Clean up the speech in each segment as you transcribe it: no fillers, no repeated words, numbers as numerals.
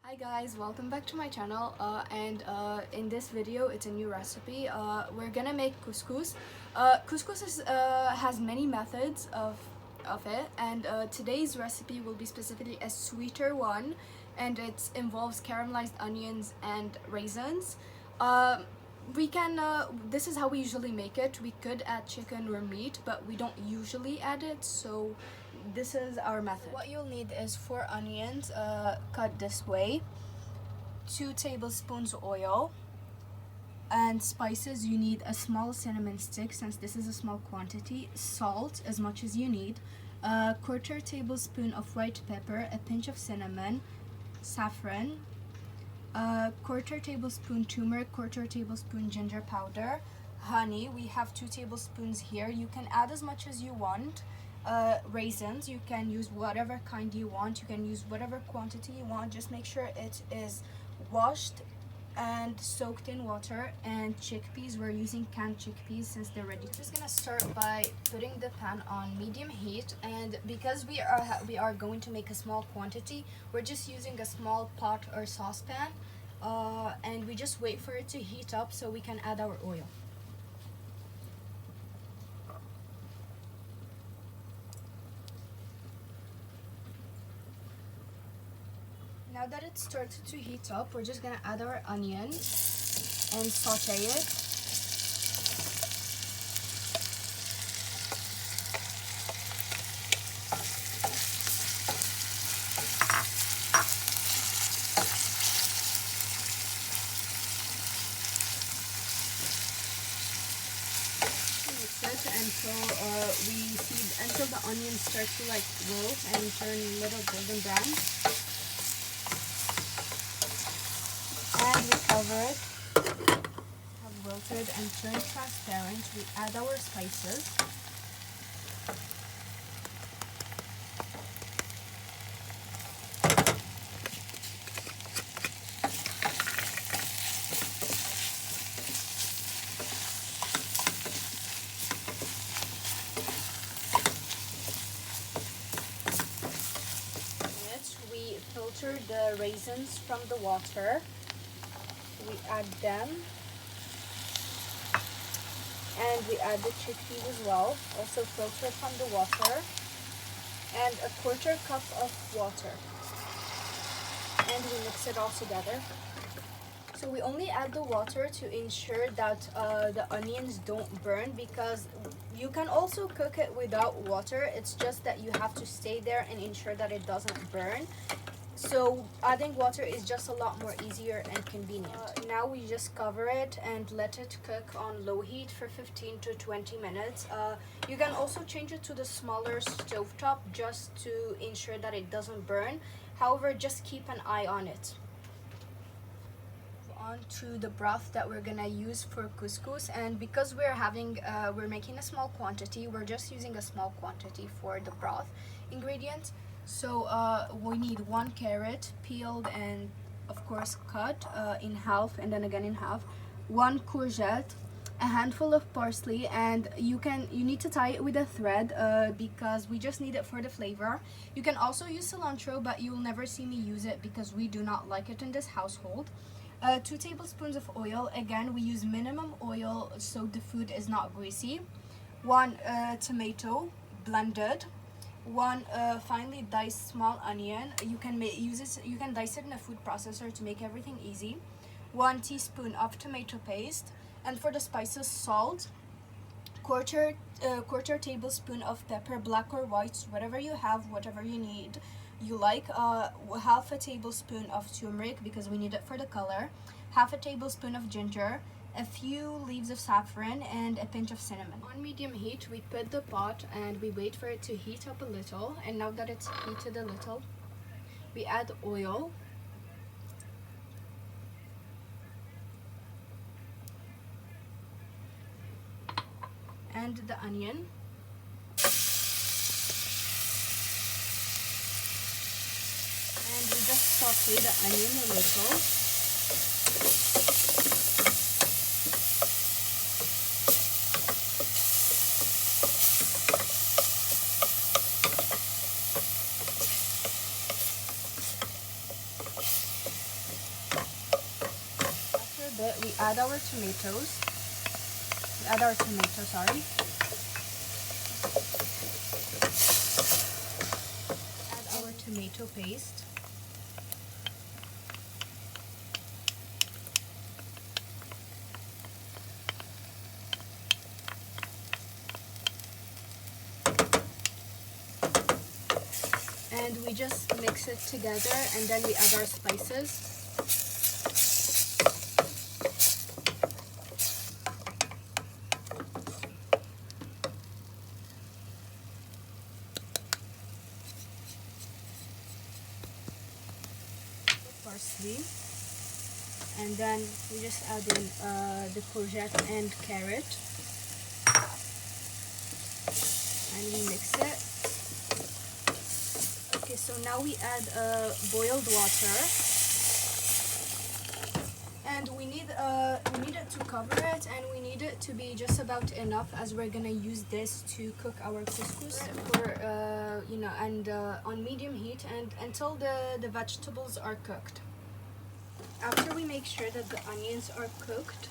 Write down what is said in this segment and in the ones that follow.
Hi guys, welcome back to my channel and in this video it's a new recipe. We're gonna make couscous. Couscous has many methods of it, and today's recipe will be specifically a sweeter one, and it involves caramelized onions and raisins. This is how we usually make it. We could add chicken or meat, but we don't usually add it, so this is our method. What you'll need is 4 onions cut this way, 2 tablespoons oil, and spices. You need a small cinnamon stick since this is a small quantity, salt as much as you need, a 1/4 tablespoon of white pepper, a pinch of cinnamon, saffron, a 1/4 tablespoon turmeric, 1/4 tablespoon ginger powder, honey. We have 2 tablespoons here. You can add as much as you want. Raisins, you can use whatever kind you want, you can use whatever quantity you want, just make sure it is washed and soaked in water. And chickpeas, we're using canned chickpeas since they're ready. Just gonna start by putting the pan on medium heat, and because we are going to make a small quantity, we're just using a small pot or saucepan, and we just wait for it to heat up so we can add our oil. Now that it started to heat up, we're just gonna add our onion and saute it. Mix it until the onions start to roll and turn a little golden brown. And we cover it, have wilted and turned transparent. We add our spices. Next, we filter the raisins from the water. We add them, and we add the chickpeas as well, also filtered from the water, and a 1/4 cup of water, and we mix it all together. So we only add the water to ensure that the onions don't burn, because you can also cook it without water. It's just that you have to stay there and ensure that it doesn't burn. So adding water is just a lot more easier and convenient. Now we just cover it and let it cook on low heat for 15 to 20 minutes. You can also change it to the smaller stovetop just to ensure that it doesn't burn. However, just keep an eye on it. On to the broth that we're gonna use for couscous, and because we're making a small quantity, we're just using a small quantity for the broth ingredients. So we need 1 carrot, peeled and of course cut in half and then again in half, 1 courgette, a handful of parsley, and you need to tie it with a thread because we just need it for the flavor. You can also use cilantro, but you'll never see me use it because we do not like it in this household. 2 tablespoons of oil. Again, we use minimum oil so the food is not greasy. 1 tomato blended. 1 finely diced small onion. You can dice it in a food processor to make everything easy. 1 teaspoon of tomato paste. And for the spices, salt, 1/4 tablespoon of pepper, black or white, whatever you have, whatever you like. 1/2 tablespoon of turmeric because we need it for the color. 1/2 tablespoon of ginger, a few leaves of saffron, and a pinch of cinnamon. On medium heat, we put the pot and we wait for it to heat up a little. And now that it's heated a little, we add oil. And the onion. And we just saute the onion a little. add our tomatoes. Add our tomato, sorry. Add our tomato paste. And we just mix it together, and then we add our spices. Parsley, and then we just add in the courgette and carrot, and we mix it. Okay, so now we add boiled water, and we need it to cover it, and we need it to be just about enough, as we're gonna use this to cook our couscous for on medium heat and until the vegetables are cooked. After we make sure that the onions are cooked,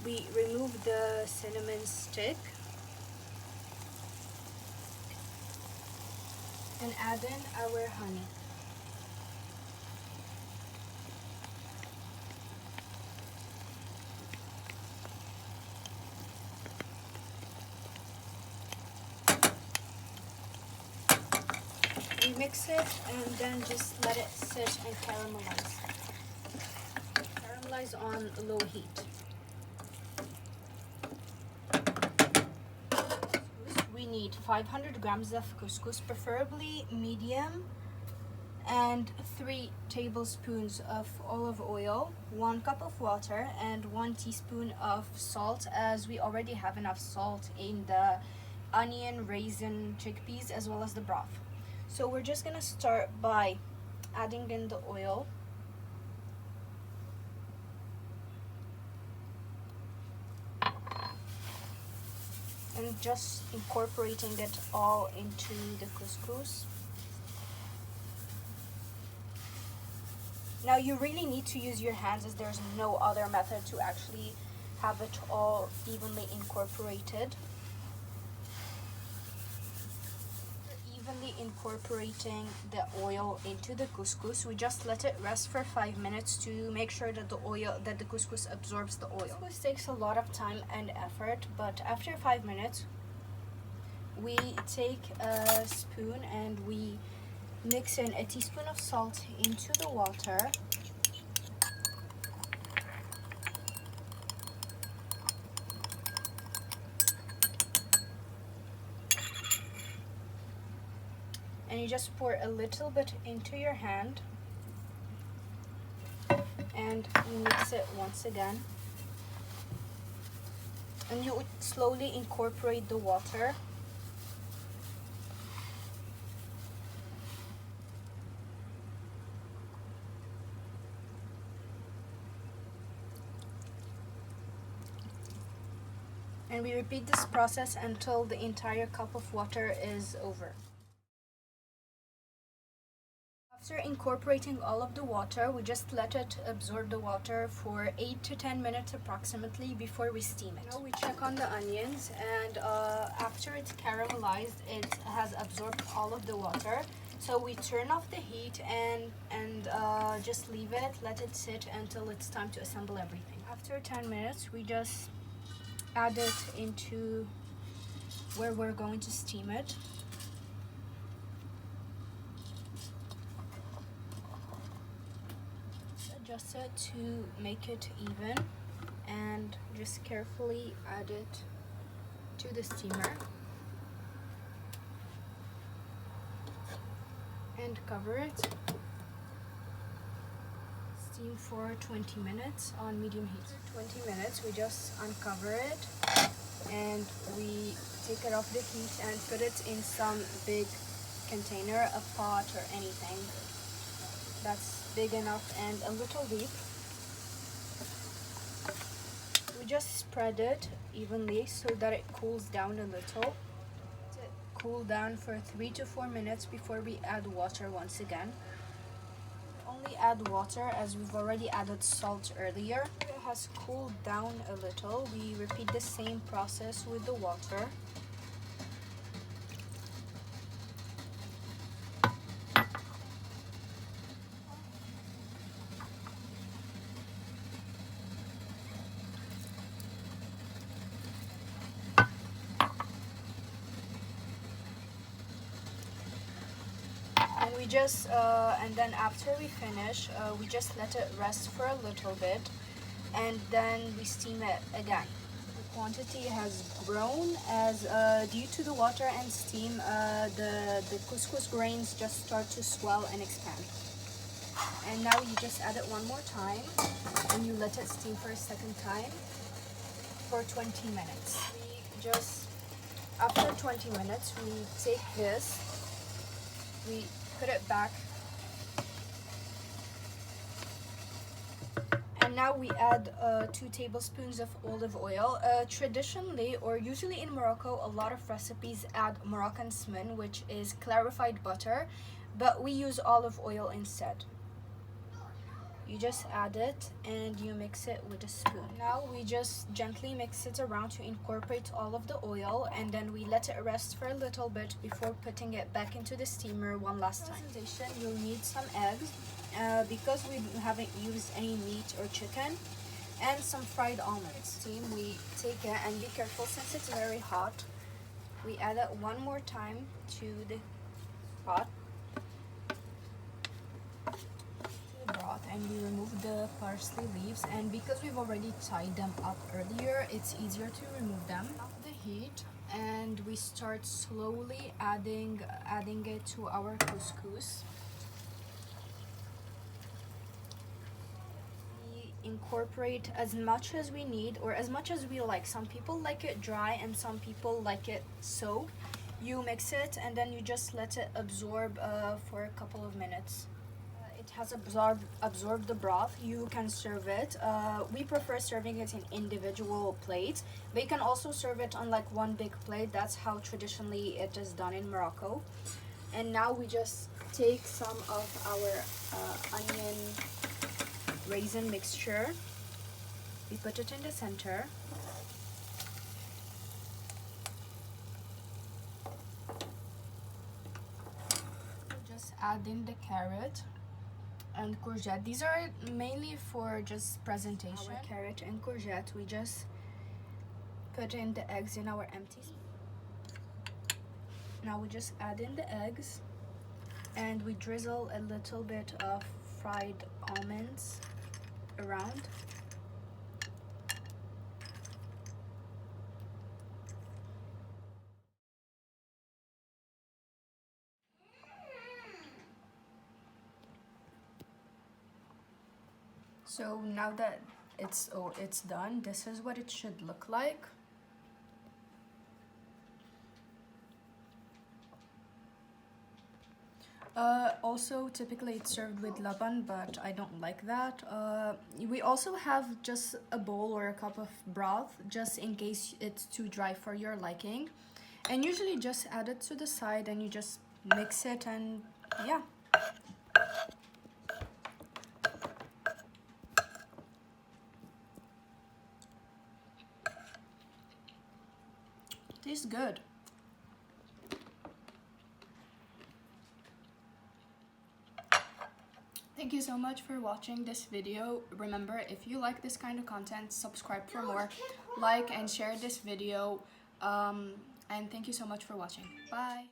we remove the cinnamon stick and add in our honey. We mix it and then just let it sit and caramelize. Caramelize on low heat. We need 500 grams of couscous, preferably medium, and 3 tablespoons of olive oil, 1 cup of water, and 1 teaspoon of salt, as we already have enough salt in the onion, raisin, chickpeas, as well as the broth. So we're just gonna start by adding in the oil. And just incorporating it all into the couscous. Now you really need to use your hands, as there's no other method to actually have it all evenly incorporated. Evenly incorporating the oil into the couscous, we just let it rest for 5 minutes to make sure that the couscous absorbs the oil. Couscous takes a lot of time and effort, but after 5 minutes we take a spoon and we mix in a teaspoon of salt into the water. And you just pour a little bit into your hand and you mix it once again. And you would slowly incorporate the water. And we repeat this process until the entire cup of water is over. After incorporating all of the water, we just let it absorb the water for 8 to 10 minutes approximately before we steam it. Now we check on the onions, and after it's caramelized, it has absorbed all of the water. So we turn off the heat and just leave it, let it sit until it's time to assemble everything. After 10 minutes, we just add it into where we're going to steam it. Adjust it to make it even and just carefully add it to the steamer and cover it. Steam for 20 minutes on medium heat. After 20 minutes we just uncover it and we take it off the heat and put it in some big container, a pot or anything that's big enough and a little deep. We just spread it evenly so that it cools down a little. Let it cool down for 3 to 4 minutes before we add water once again. only add water as we've already added salt earlier. It has cooled down a little. We repeat the same process with the water. And we just and then after we finish, we just let it rest for a little bit, and then we steam it again. The quantity has grown as due to the water and steam, the couscous grains just start to swell and expand. And now you just add it one more time, and you let it steam for a second time for 20 minutes. We just, after 20 minutes, we take this, we put it back, and now we add 2 tablespoons of olive oil. Traditionally, or usually in Morocco, a lot of recipes add Moroccan smin, which is clarified butter, but we use olive oil instead. You just add it and you mix it with a spoon. Now we just gently mix it around to incorporate all of the oil, and then we let it rest for a little bit before putting it back into the steamer one last time. You'll need some eggs because we haven't used any meat or chicken, and some fried almonds. We take it, and be careful since it's very hot. We add it one more time to the pot. Broth, and we remove the parsley leaves, and because we've already tied them up earlier, it's easier to remove them. Off the heat, and we start slowly adding it to our couscous. We incorporate as much as we need, or as much as we like. Some people like it dry and some people like it soaked. You mix it and then you just let it absorb for a couple of minutes. It has absorbed the broth. You can serve it. We prefer serving it in individual plates, but you can also serve it on like one big plate. That's how traditionally it is done in Morocco. And now we just take some of our onion raisin mixture. We put it in the center. Just add in the carrot and courgette. These are mainly for just presentation. Our carrot and courgette, we just put in the eggs in our empty. Now we just add in the eggs, and we drizzle a little bit of fried almonds around. So now that it's done, this is what it should look like. Also, typically it's served with laban, but I don't like that. We also have just a bowl or a cup of broth, just in case it's too dry for your liking. And usually just add it to the side and you just mix it, and yeah. Tastes good. Thank you so much for watching this video. Remember, if you like this kind of content, subscribe for more, like and share this video, and thank you so much for watching. Bye.